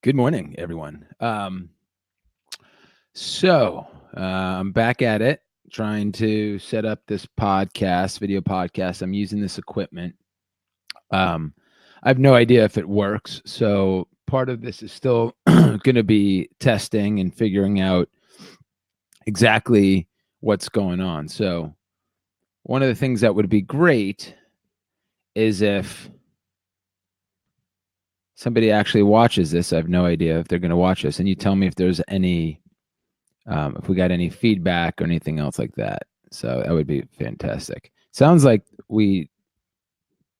Good morning, everyone. I'm back at it, trying to set up this video podcast. I'm using this equipment. I have no idea if it works. So part of this is still going to be testing and figuring out exactly what's going on. So one of the things that would be great is if somebody actually watches this. I have no idea if they're going to watch this, and you tell me if there's any, if we got any feedback or anything else like that. So that would be fantastic. Sounds like we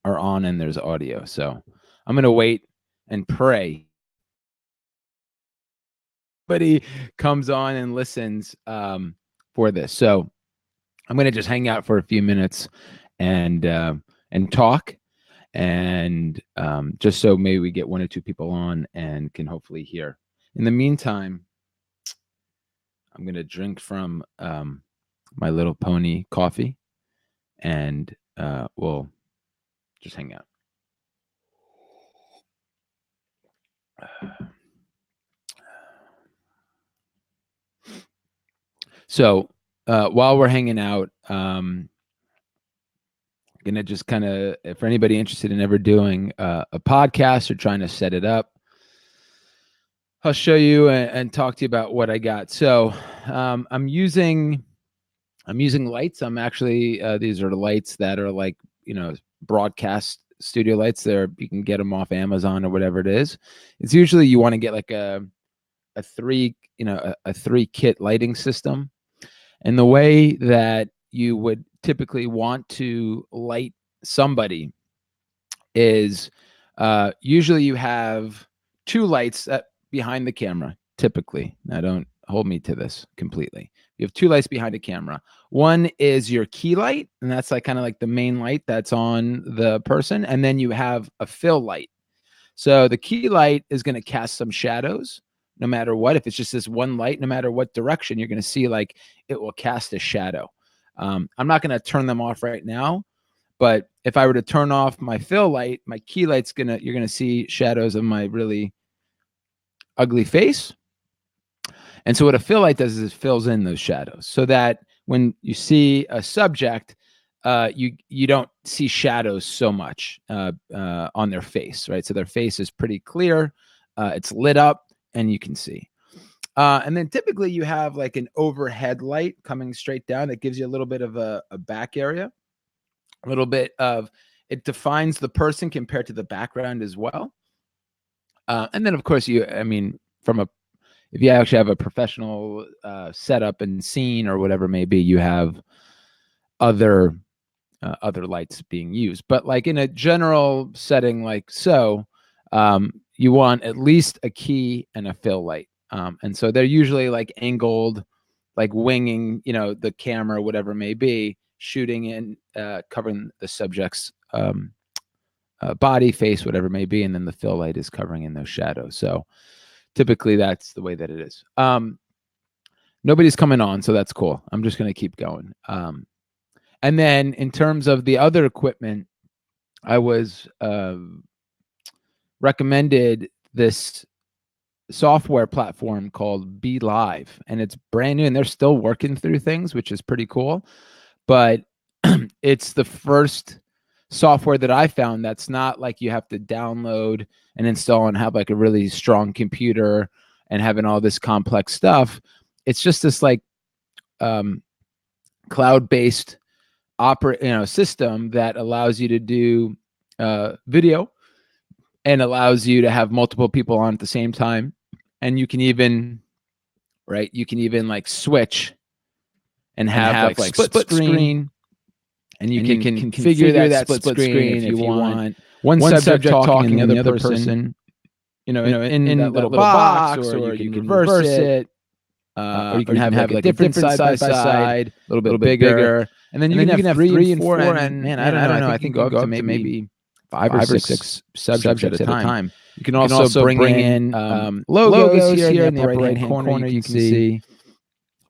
are on and there's audio. So I'm going to wait and pray somebody comes on and listens for this. So I'm going to just hang out for a few minutes and talk. And just so maybe we get one or two people on and can hopefully hear. In the meantime, I'm going to drink from My Little Pony coffee, and we'll just hang out. So while we're hanging out, going to just kind of, for anybody interested in ever doing a podcast or trying to set it up, I'll show you and talk to you about what I got. So I'm using lights. I'm actually, these are the lights that are like, broadcast studio lights. You can get them off Amazon or whatever it is. It's usually you want to get like a 3 kit lighting system. And the way that you would typically want to light somebody is usually you have 2 lights behind the camera, typically. Now, don't hold me to this completely. You have 2 lights behind the camera. One is your key light, and that's like kind of like the main light that's on the person. And then you have a fill light. So the key light is going to cast some shadows no matter what. If it's just this one light, no matter what direction, you're going to see like it will cast a shadow. I'm not going to turn them off right now, but if I were to turn off my fill light, my key light's you're going to see shadows of my really ugly face. And so what a fill light does is it fills in those shadows so that when you see a subject, you don't see shadows so much on their face, right? So their face is pretty clear. It's lit up and you can see. And then typically you have like an overhead light coming straight down that gives you a little bit of a back area, a little bit of, it defines the person compared to the background as well. And then of course if you actually have a professional setup and scene or whatever it may be, you have other lights being used. But like in a general setting like so, you want at least a key and a fill light. And so they're usually like angled, like winging, the camera, whatever it may be, shooting in, covering the subject's body, face, whatever it may be. And then the fill light is covering in those shadows. So typically that's the way that it is. Nobody's coming on, so that's cool. I'm just going to keep going. And then in terms of the other equipment, I was recommended this software platform called Be Live, and it's brand new and they're still working through things, which is pretty cool. But it's the first software that I found that's not like you have to download and install and have like a really strong computer and having all this complex stuff. It's just this like cloud-based system that allows you to do video and allows you to have multiple people on at the same time. And you can even like switch and have like split screen. And you can configure that split screen if you want. One subject talking and the other person, in that little box, or you can reverse it. Or you can have like a different side by side, a little bit bigger. And then you can have 3 and 4. And man, I don't know. I think go up to maybe 5 or 6 subjects at a time. You can also bring in logos here in the upper right-hand corner. You can see.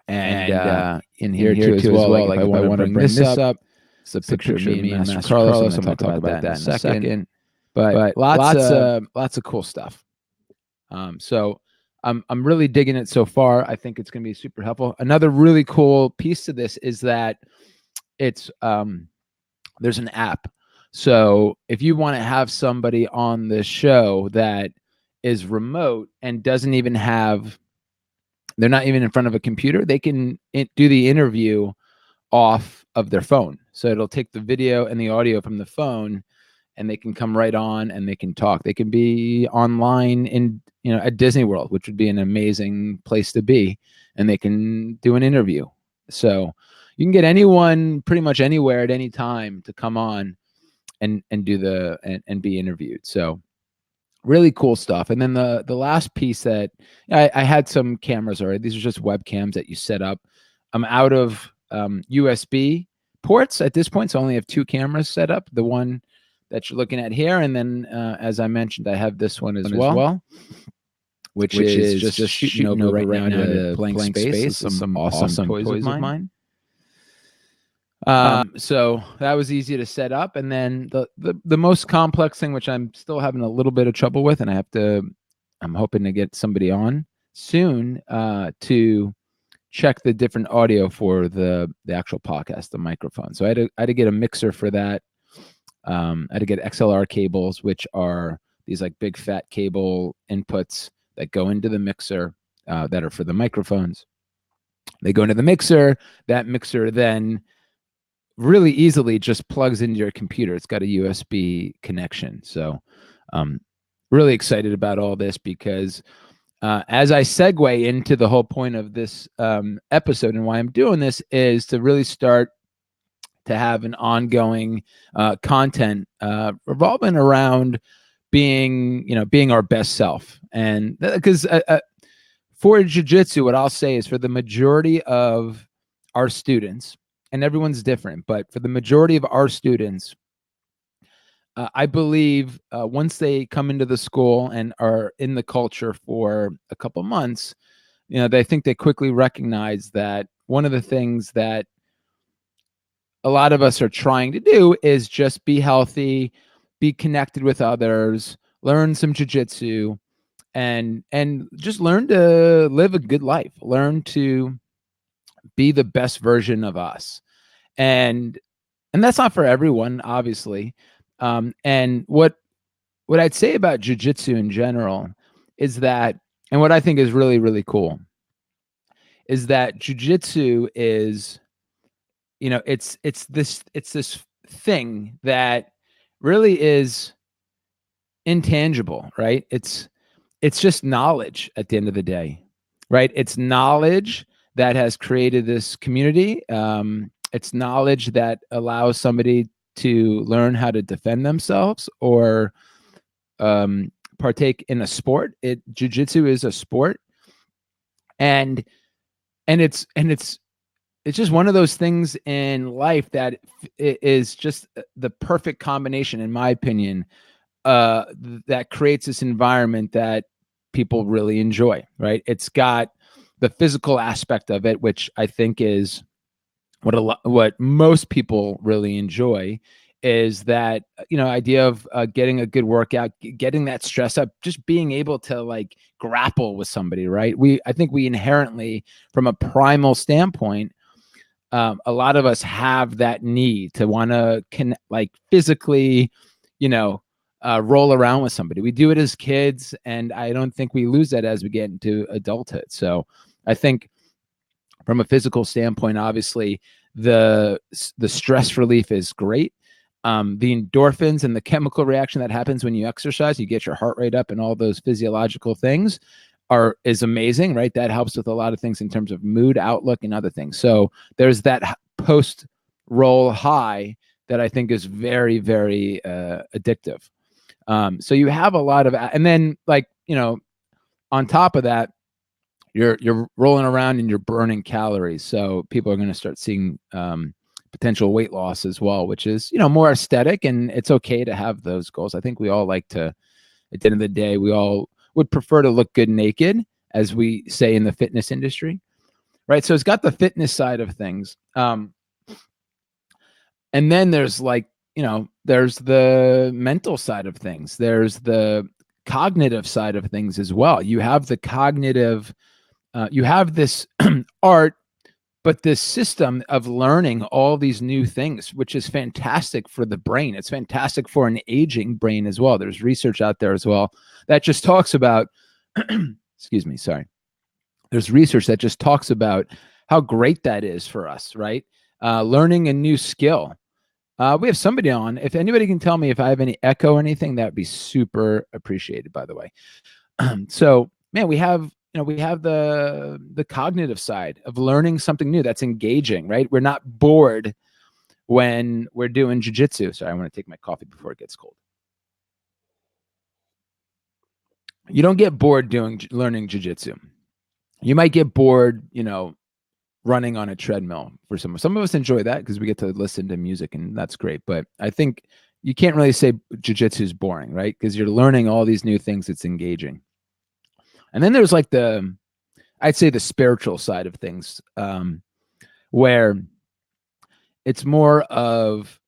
And in here too as well. Like if I want to bring this up. It's a picture of me and Master Carlos. I'm going to talk about that in a second. But lots of cool stuff. So I'm really digging it so far. I think it's going to be super helpful. Another really cool piece to this is that it's there's an app. So if you want to have somebody on the show that is remote and doesn't even have, they're not even in front of a computer, they can do the interview off of their phone. So it'll take the video and the audio from the phone, and they can come right on and they can talk. They can be online in, at Disney World, which would be an amazing place to be, and they can do an interview. So you can get anyone pretty much anywhere at any time to come on and do and be interviewed. So really cool stuff. And then the last piece that I had some cameras already. These are just webcams that you set up. I'm out of USB ports at this point, so I only have 2 cameras set up. The one that you're looking at here, and then as I mentioned, I have this one as well, which is just shooting over right now to blank space. Some awesome toys of mine. So that was easy to set up. And then the most complex thing, which I'm still having a little bit of trouble with, and I'm hoping to get somebody on soon to check the different audio for the actual podcast, the microphone. So I had to get a mixer for that. I had to get XLR cables, which are these like big fat cable inputs that go into the mixer that are for the microphones. They go into the mixer. That mixer then really easily just plugs into your computer. It's got a USB connection. So really excited about all this because as I segue into the whole point of this episode and why I'm doing this is to really start to have an ongoing content revolving around being our best self. And because for jiu-jitsu, what I'll say is for the majority of our students, and everyone's different, but for the majority of our students, I believe once they come into the school and are in the culture for a couple months, they think they quickly recognize that one of the things that a lot of us are trying to do is just be healthy, be connected with others, learn some jiu-jitsu, and just learn to live a good life, learn to be the best version of us. And that's not for everyone, obviously. And what I'd say about jiu-jitsu in general is that, and what I think is really, really cool, is that jiu-jitsu is, it's this thing that really is intangible, right? It's just knowledge at the end of the day, right? It's knowledge that has created this community. It's knowledge that allows somebody to learn how to defend themselves or partake in a sport. Jiu-jitsu is a sport, and it's just one of those things in life that is just the perfect combination, in my opinion, that creates this environment that people really enjoy, right? It's got the physical aspect of it, which I think is what most people really enjoy, is that idea of getting a good workout, getting that stress up, just being able to like grapple with somebody, right? I think we inherently, from a primal standpoint, a lot of us have that need to want to like physically, roll around with somebody. We do it as kids, and I don't think we lose that as we get into adulthood. So I think from a physical standpoint, obviously the stress relief is great. The endorphins and the chemical reaction that happens when you exercise, you get your heart rate up and all those physiological things is amazing, right? That helps with a lot of things in terms of mood, outlook, and other things. So there's that post roll high that I think is very, very addictive. So you have a lot of, and then like, on top of that, you're rolling around and you're burning calories. So people are going to start seeing potential weight loss as well, which is, more aesthetic, and it's okay to have those goals. I think we all like to, at the end of the day, we all would prefer to look good naked, as we say in the fitness industry, right? So it's got the fitness side of things. And then there's like, there's the mental side of things. There's the cognitive side of things as well. You have the cognitive, you have this art, but this system of learning all these new things, which is fantastic for the brain. It's fantastic for an aging brain as well. There's research out there as well that just talks about, excuse me, sorry. There's research that just talks about how great that is for us, right? Learning a new skill. We have somebody on. If anybody can tell me if I have any echo or anything, that would be super appreciated, by the way. So, man, we have the cognitive side of learning something new that's engaging, right? We're not bored when we're doing jiu-jitsu. Sorry, I want to take my coffee before it gets cold. You don't get bored learning jiu-jitsu. You might get bored, running on a treadmill for some of us enjoy that because we get to listen to music and that's great. But I think you can't really say jiu-jitsu is boring, right? Because you're learning all these new things. It's engaging. And then there's like I'd say the spiritual side of things, where it's more of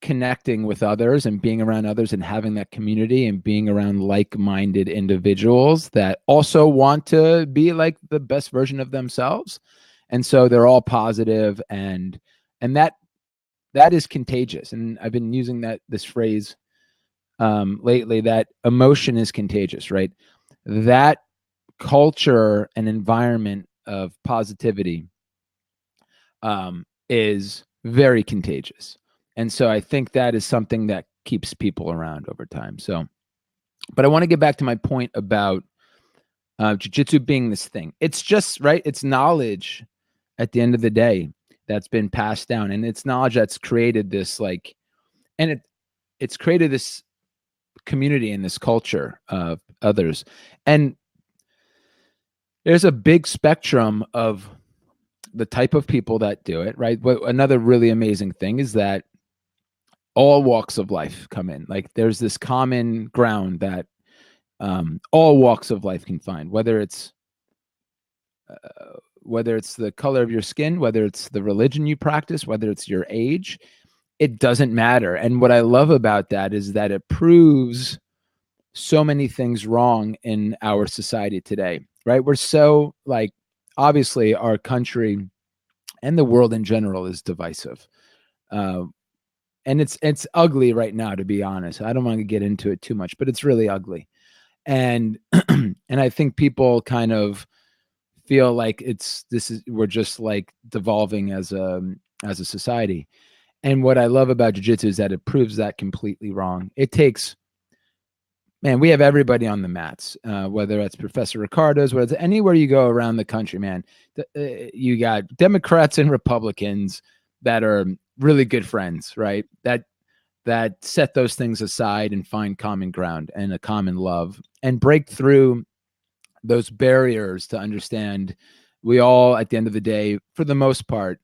connecting with others and being around others and having that community and being around like-minded individuals that also want to be like the best version of themselves. And so they're all positive and that is contagious. And I've been using this phrase lately, that emotion is contagious, right? That culture and environment of positivity is very contagious. And so I think that is something that keeps people around over time. So, but I want to get back to my point about jiu-jitsu being this thing. It's just, right? It's knowledge at the end of the day that's been passed down, and it's knowledge that's created this it's created this community and this culture of others. And there's a big spectrum of the type of people that do it, right? But another really amazing thing is that all walks of life come in. Like there's this common ground that all walks of life can find, whether it's the color of your skin, whether it's the religion you practice, whether it's your age, it doesn't matter. And what I love about that is that it proves so many things wrong in our society today, right? We're so obviously our country and the world in general is divisive. And it's ugly right now, to be honest. I don't want to get into it too much, but it's really ugly. And and I think people kind of feel like we're just like devolving as a society. And what I love about jiu-jitsu is that it proves that completely wrong. It takes, man, we have everybody on the mats, whether it's Professor Ricardo's, whether it's anywhere you go around the country, man, you got Democrats and Republicans that are really good friends, right? That set those things aside and find common ground and a common love and break through those barriers to understand we all, at the end of the day, for the most part,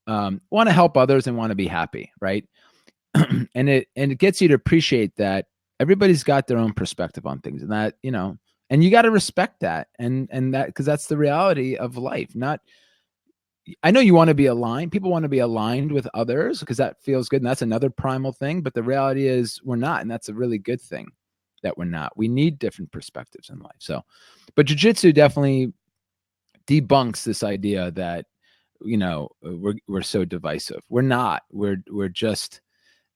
want to help others and want to be happy, right? and it gets you to appreciate that everybody's got their own perspective on things, and that, and you got to respect that, and that, because that's the reality of life. I know you want to be aligned. People want to be aligned with others because that feels good, and that's another primal thing. But the reality is we're not, and that's a really good thing that we're not. We need different perspectives in life. So, but jiu-jitsu definitely debunks this idea that we're so divisive. We're not. We're just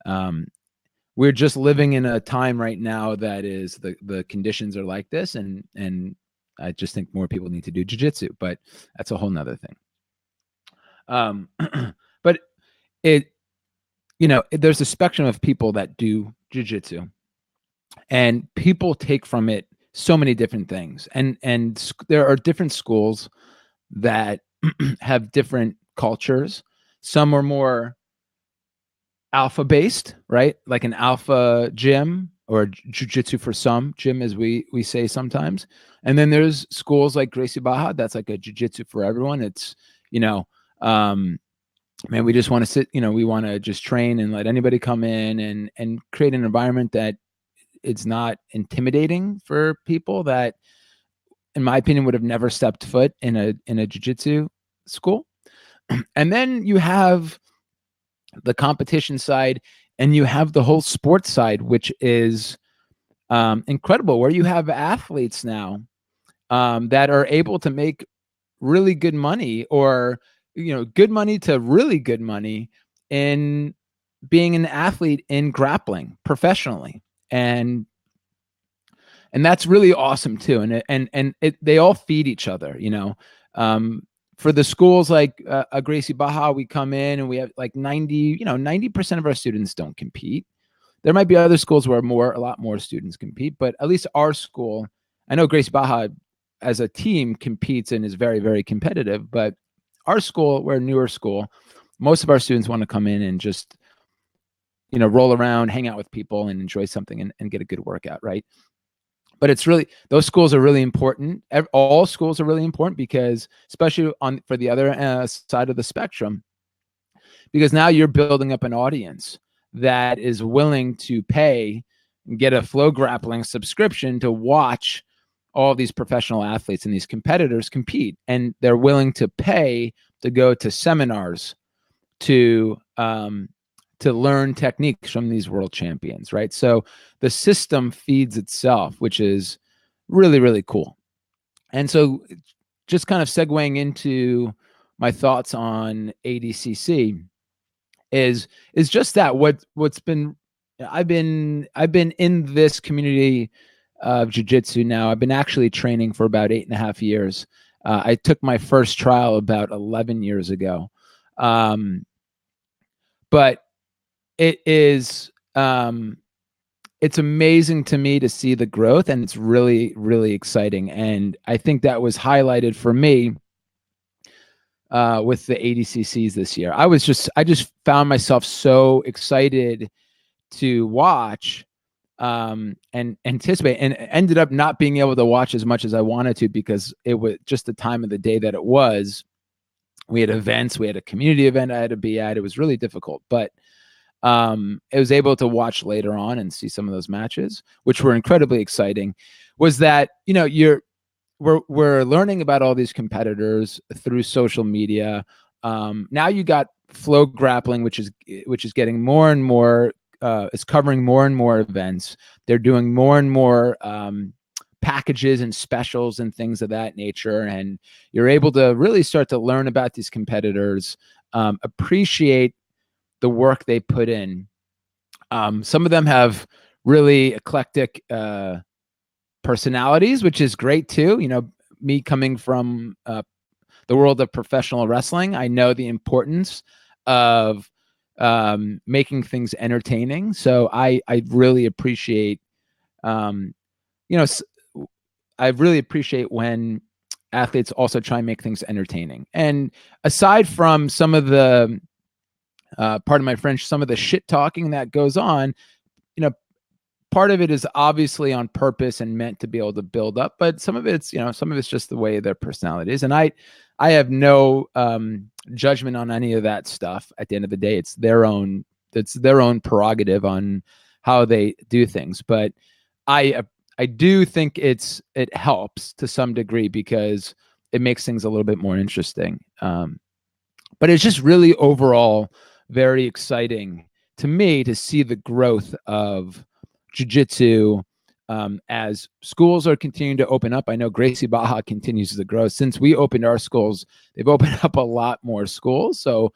living in a time right now that is the conditions are like this, and I just think more people need to do jiu-jitsu, but that's a whole nother thing. But there's a spectrum of people that do jiu-jitsu, and people take from it so many different things. And there are different schools that have different cultures. Some are more alpha based, right? Like an alpha gym or jiu-jitsu for some, gym as we say sometimes. And then there's schools like Gracie Barra that's like a jiu-jitsu for everyone. It's, man, we just want to sit, we want to just train and let anybody come in and create an environment that it's not intimidating for people that, in my opinion, would have never stepped foot in a jiu-jitsu school. And then you have the competition side, and you have the whole sports side, which is incredible, where you have athletes now that are able to make really good money, or good money to really good money in being an athlete in grappling professionally. And that's really awesome too. And they all feed each other, for the schools like Gracie Barra, we come in and we have like 90% of our students don't compete. There might be other schools where a lot more students compete, but at least our school, I know Gracie Barra as a team competes and is very, very competitive, but our school, we're a newer school. Most of our students want to come in and just, roll around, hang out with people and enjoy something and get a good workout. Right. But it's really, those schools are really important. All schools are really important because, especially for the other side of the spectrum, because now you're building up an audience that is willing to pay and get a Flow Grappling subscription to watch all these professional athletes and these competitors compete. And they're willing to pay to go to seminars to learn techniques from these world champions, right? So the system feeds itself, which is really, really cool. And so just kind of segueing into my thoughts on ADCC is just that what's been, I've been in this community of jiu-jitsu now. I've been actually training for about 8.5 years. I took my first trial about 11 years ago. But it is, it's amazing to me to see the growth, and it's really, really exciting. And I think that was highlighted for me with the ADCCs this year. I just found myself so excited to watch and anticipate, and ended up not being able to watch as much as I wanted to because it was just the time of the day that it was. We had events, we had a community event I had to be at. It was really difficult, but I was able to watch later on and see some of those matches, which were incredibly exciting. Was that, we're learning about all these competitors through social media. Now you got Flow Grappling, which is getting more and more, is covering more and more events. They're doing more and more packages and specials and things of that nature. And you're able to really start to learn about these competitors, appreciate the work they put in. Some of them have really eclectic personalities, which is great too. Me coming from the world of professional wrestling, I know the importance of making things entertaining. So I really appreciate, I really appreciate when athletes also try and make things entertaining. And aside from some of the, pardon my French, some of the shit talking that goes on, part of it is obviously on purpose and meant to be able to build up, but some of it's just the way their personality is. And I have no judgment on any of that stuff. At the end of the day, it's their own prerogative on how they do things. But I do think it helps to some degree because it makes things a little bit more interesting. But it's just really overall very exciting to me to see the growth of jiu-jitsu as schools are continuing to open up. I know Gracie Barra continues to grow. Since we opened our schools, they've opened up a lot more schools. So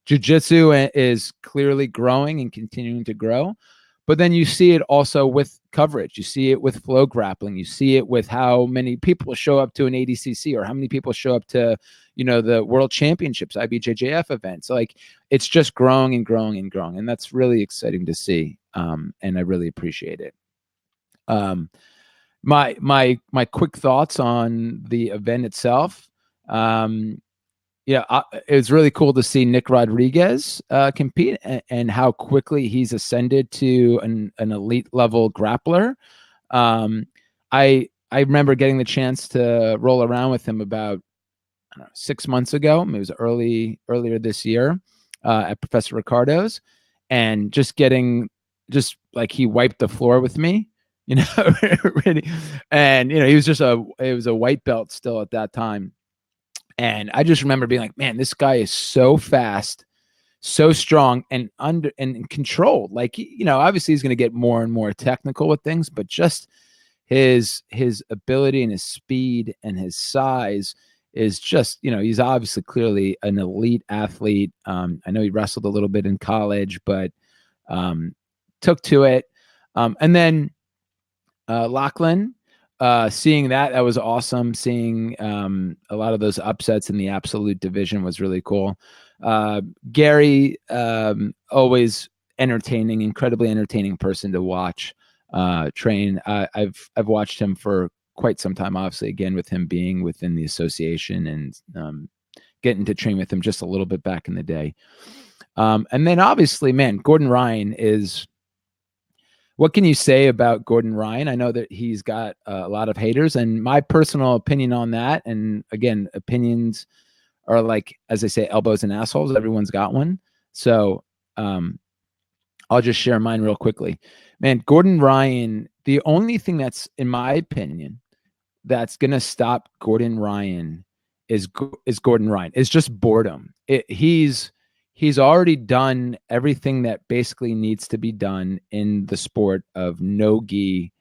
jiu-jitsu is clearly growing and continuing to grow. But then you see it also with coverage. You see it with Flow Grappling. You see it with how many people show up to an ADCC or how many people show up to, the World Championships, IBJJF events. Like, it's just growing and growing and growing. And that's really exciting to see. And I really appreciate it. My quick thoughts on the event itself. It was really cool to see Nick Rodriguez compete and how quickly he's ascended to an elite level grappler. I remember getting the chance to roll around with him about 6 months ago. It was earlier this year at Professor Ricardo's, and just like he wiped the floor with me, really. And he was it was a white belt still at that time. And I just remember being like, man, this guy is so fast, so strong and controlled. Like, obviously he's going to get more and more technical with things, but just his ability and his speed and his size is just, he's obviously clearly an elite athlete. I know he wrestled a little bit in college, but took to it. And then Lachlan, seeing that was awesome. Seeing a lot of those upsets in the absolute division was really cool. Gary, always entertaining, incredibly entertaining person to watch train. I've watched him for quite some time, obviously, again, with him being within the association and getting to train with him just a little bit back in the day. And then obviously, man, Gordon Ryan is, what can you say about Gordon Ryan? I know that he's got a lot of haters, and my personal opinion on that, and again, opinions are like, as I say, elbows and assholes. Everyone's got one. So I'll just share mine real quickly. Man, Gordon Ryan, the only thing that's, in my opinion, that's going to stop Gordon Ryan is Gordon Ryan. It's just boredom. He's already done everything that basically needs to be done in the sport of no-gi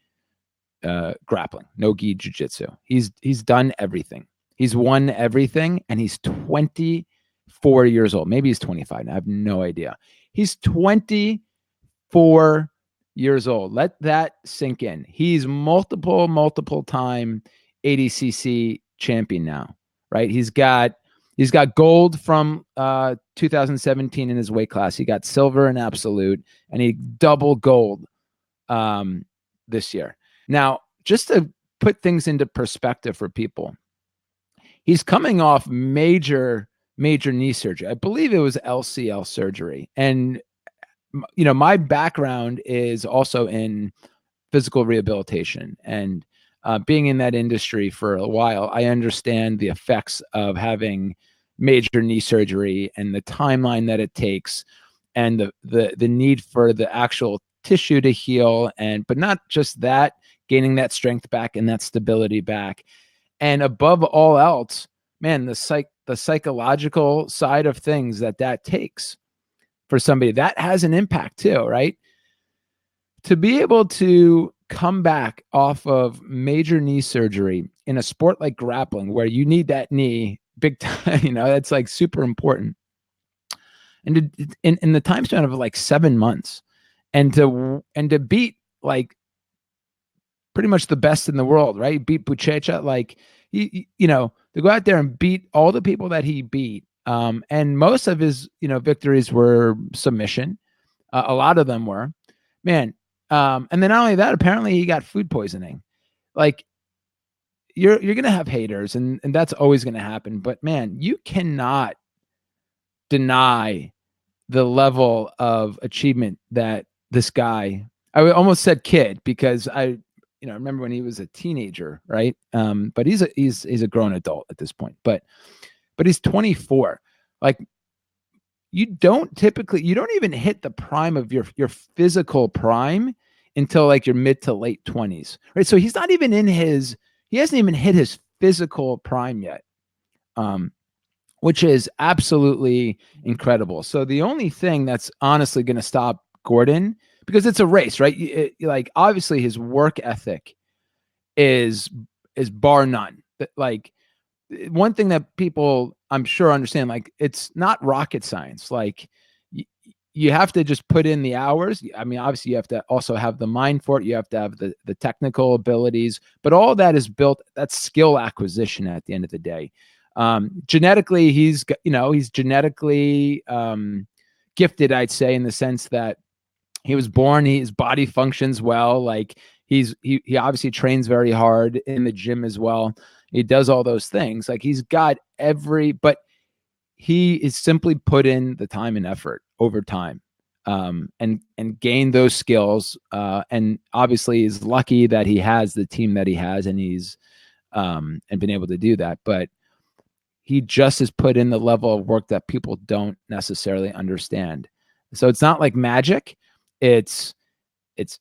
grappling, no-gi jiu-jitsu. He's done everything. He's won everything, and he's 24 years old. Maybe he's 25. I have no idea. He's 24 years old. Let that sink in. He's multiple time ADCC champion now, right? He's got gold from 2017 in his weight class. He got silver in absolute, and he double gold this year. Now, just to put things into perspective for people, he's coming off major knee surgery. I believe it was LCL surgery. And, my background is also in physical rehabilitation, and being in that industry for a while, I understand the effects of having major knee surgery and the timeline that it takes, and the need for the actual tissue to heal, but not just that, gaining that strength back and that stability back. And above all else, man, the psychological side of things that takes for somebody, that has an impact too, right? To be able to come back off of major knee surgery in a sport like grappling, where you need that knee big time, that's like super important. And in the time span of like 7 months, and to beat like pretty much the best in the world, right? Beat Buchecha, like, to go out there and beat all the people that he beat. And most of his, victories were submission. A lot of them were, man. And then not only that, apparently he got food poisoning. Like, you're going to have haters, and that's always going to happen. But man, you cannot deny the level of achievement that this guy, I almost said kid, because I remember when he was a teenager, right? But he's a grown adult at this point, but he's 24. Like, you don't even hit the prime of your physical prime until like your mid to late 20s, right? So he's not even he hasn't even hit his physical prime yet, which is absolutely incredible. So the only thing that's honestly going to stop Gordon, because it's a race, right? Like, obviously his work ethic is bar none. Like, one thing that people, I'm sure, understand, like, it's not rocket science. Like, you have to just put in the hours. I mean, obviously you have to also have the mind for it. You have to have the technical abilities, but all that is built, that's skill acquisition at the end of the day. Genetically, he's genetically gifted, I'd say, in the sense that he was born, his body functions well. Like, he obviously trains very hard in the gym as well. He does all those things. Like, he's got but he is simply put in the time and effort over time, and gain those skills. And obviously he's lucky that he has the team that he has, and he's and been able to do that. But he just has put in the level of work that people don't necessarily understand. So it's not like magic. It's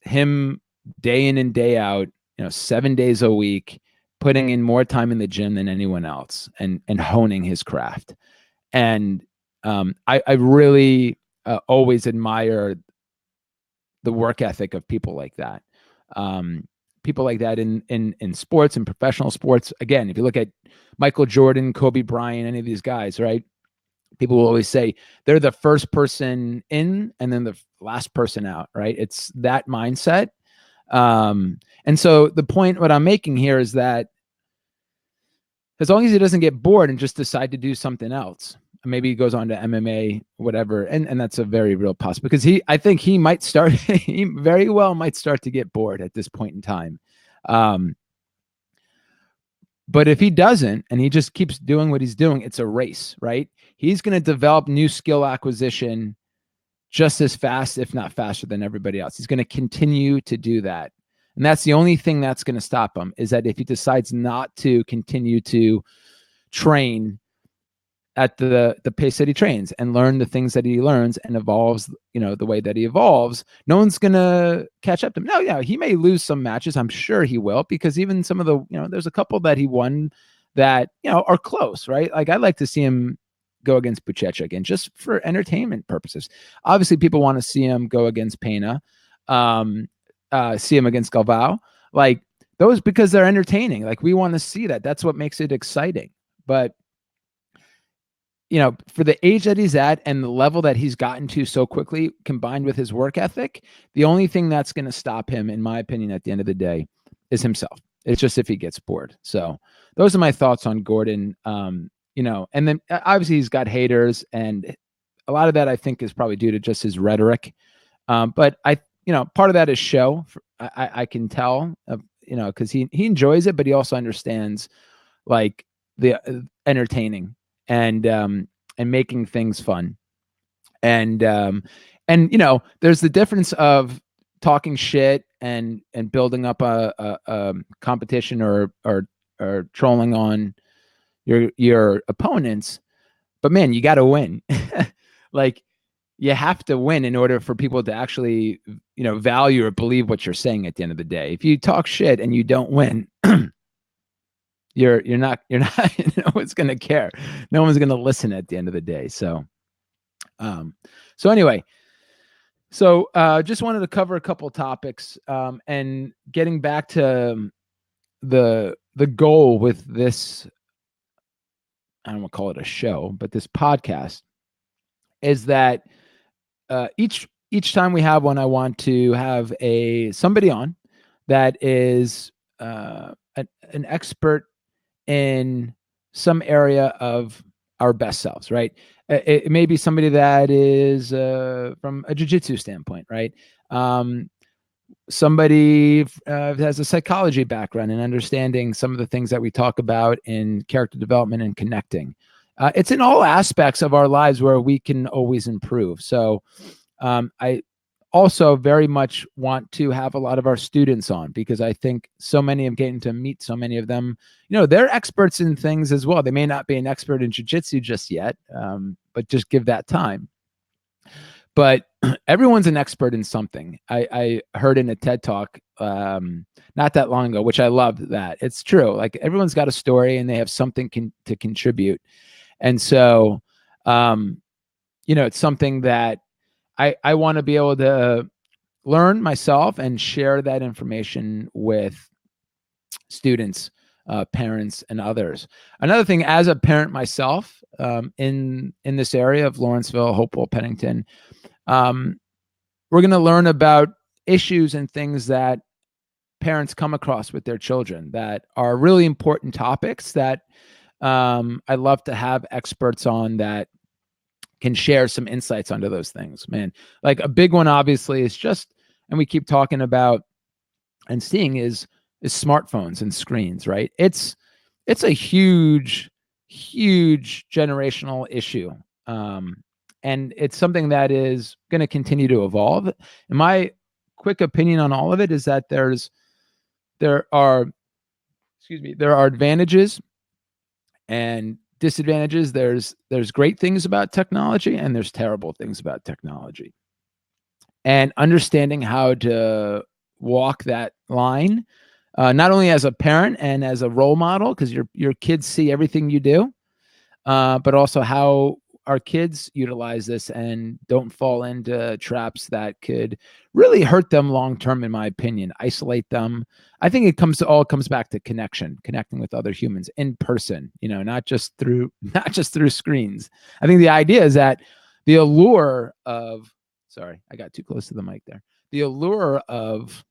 him day in and day out, 7 days a week, putting in more time in the gym than anyone else, and honing his craft. And I really always admire the work ethic of people like that. People like that in sports and professional sports. Again, if you look at Michael Jordan, Kobe Bryant, any of these guys, right? People will always say they're the first person in and then the last person out, right? It's that mindset. And so the point, what I'm making here is that as long as he doesn't get bored and just decide to do something else, maybe he goes on to MMA, whatever. And that's a very real possibility because I think he might start, he very well might start to get bored at this point in time. But if he doesn't, and he just keeps doing what he's doing, it's a race, right? He's going to develop new skill acquisition just as fast, if not faster than everybody else. He's going to continue to do that. And that's the only thing that's going to stop him, is that if he decides not to continue to train at the pace that he trains and learn the things that he learns and evolves, the way that he evolves, no one's going to catch up to him. No, yeah, he may lose some matches. I'm sure he will, because even some of the, there's a couple that he won that, are close, right? Like, I'd like to see him go against Buchecha again, just for entertainment purposes. Obviously, people want to see him go against Pena, see him against Galvao, like those, because they're entertaining. Like, we want to see that. That's what makes it exciting. But for the age that he's at and the level that he's gotten to so quickly, combined with his work ethic, the only thing that's going to stop him, in my opinion, at the end of the day, is himself. It's just if he gets bored. So those are my thoughts on Gordon. And then obviously he's got haters, and a lot of that I think is probably due to just his rhetoric. But part of that is show. I can tell, because he enjoys it, but he also understands like the entertaining and making things fun. And there's the difference of talking shit and building up a competition or trolling on your opponents. But man, you got to win. Like, you have to win in order for people to actually, value or believe what you're saying at the end of the day. If you talk shit and you don't win, you're not no one's going to care. No one's going to listen at the end of the day. So anyway, just wanted to cover a couple of topics, and getting back to the goal with this, I don't want to call it a show, but this podcast, is that each time we have one, I want to have somebody on that is an expert in some area of our best selves, right? It may be somebody that is from a jiu-jitsu standpoint, right? Somebody has a psychology background and understanding some of the things that we talk about in character development and connecting. It's in all aspects of our lives where we can always improve. So I also very much want to have a lot of our students on, because I think so many of getting to meet so many of them, they're experts in things as well. They may not be an expert in jiu-jitsu just yet, but just give that time. But everyone's an expert in something. I heard in a TED Talk not that long ago, which I loved that. It's true. Like, everyone's got a story and they have something to contribute. And so, it's something that I want to be able to learn myself and share that information with students, parents, and others. Another thing, as a parent myself, in this area of Lawrenceville, Hopewell, Pennington, we're going to learn about issues and things that parents come across with their children that are really important topics that I love to have experts on that can share some insights onto those things, man. Like, a big one, obviously, is just, and we keep talking about and seeing, is smartphones and screens, right? It's a huge generational issue. And it's something that is going to continue to evolve. And my quick opinion on all of it is that there are advantages and disadvantages. There's great things about technology and there's terrible things about technology. And understanding how to walk that line, not only as a parent and as a role model, because your kids see everything you do, but also how our kids utilize this and don't fall into traps that could really hurt them long term, in my opinion, isolate them. I think it comes back to connecting with other humans in person, not just through screens. I think the idea is that the allure of, sorry, I got too close to the mic there. The allure of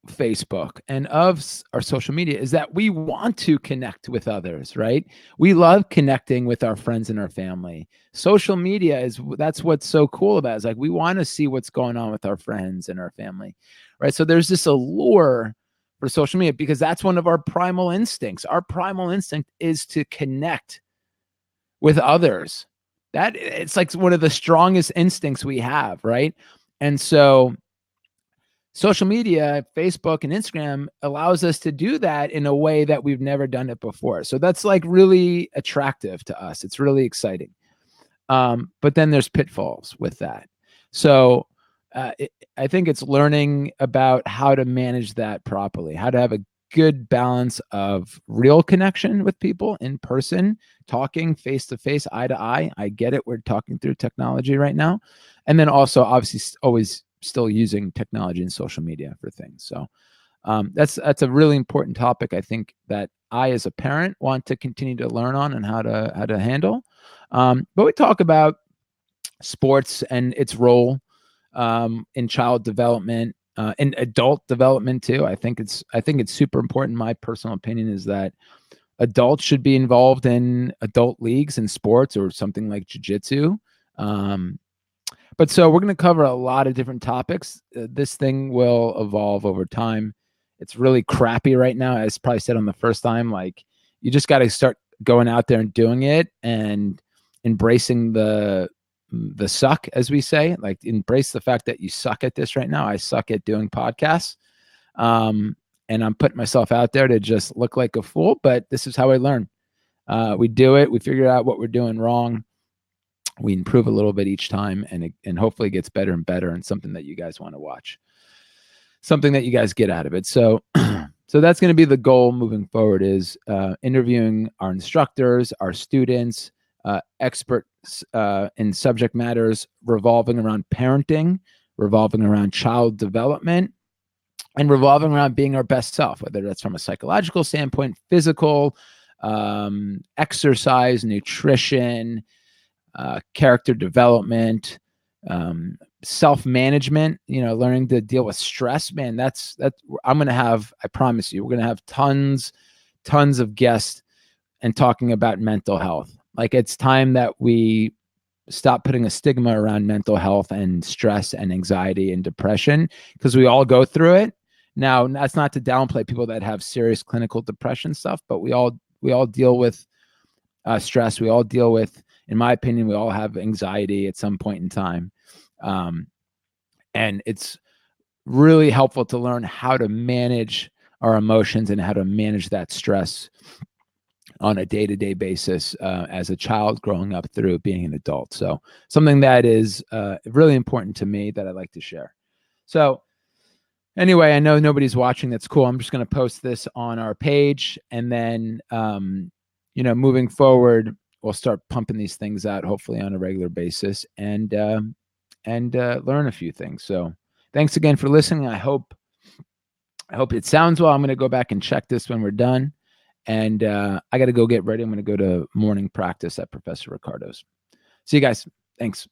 Facebook and of our social media is that we want to connect with others, right? We love connecting with our friends and our family. Social media that's what's so cool about it. It's like we want to see what's going on with our friends and our family, right? So there's this allure for social media because that's one of our primal instincts. Our primal instinct is to connect with others. That it's like one of the strongest instincts we have, right? And so social media, Facebook and Instagram allows us to do that in a way that we've never done it before. So that's like really attractive to us. It's really exciting. But then there's pitfalls with that. So I think it's learning about how to manage that properly, how to have a good balance of real connection with people in person, talking face to face, eye to eye. I get it. We're talking through technology right now. And then also obviously always still using technology and social media for things. So that's a really important topic. I think that I, as a parent, want to continue to learn on and how to handle. But we talk about sports and its role in child development, in adult development too. I think it's super important. My personal opinion is that adults should be involved in adult leagues and sports or something like jiu-jitsu. But so we're going to cover a lot of different topics. This thing will evolve over time. It's really crappy right now. As probably said on the first time, like you just got to start going out there and doing it and embracing the suck, as we say, like embrace the fact that you suck at this right now. I suck at doing podcasts. And I'm putting myself out there to just look like a fool, but this is how I learn. We do it. We figure out what we're doing wrong. We improve a little bit each time, and hopefully it gets better and better, and something that you guys want to watch, something that you guys get out of it. So that's going to be the goal moving forward, is interviewing our instructors, our students, experts in subject matters revolving around parenting, revolving around child development, and revolving around being our best self, whether that's from a psychological standpoint, physical, exercise, nutrition, character development, self-management, learning to deal with stress, man. That's I'm going to have, I promise you, we're going to have tons of guests and talking about mental health. Like it's time that we stop putting a stigma around mental health and stress and anxiety and depression, because we all go through it. Now, that's not to downplay people that have serious clinical depression stuff, but we all deal with stress. We all deal with, in my opinion, we all have anxiety at some point in time. And it's really helpful to learn how to manage our emotions and how to manage that stress on a day-to-day basis as a child growing up through being an adult. So something that is really important to me that I'd like to share. So anyway, I know nobody's watching. That's cool. I'm just going to post this on our page, and then, moving forward, we'll start pumping these things out, hopefully on a regular basis, and learn a few things. So thanks again for listening. I hope it sounds well. I'm going to go back and check this when we're done. And I got to go get ready. I'm going to go to morning practice at Professor Ricardo's. See you guys. Thanks.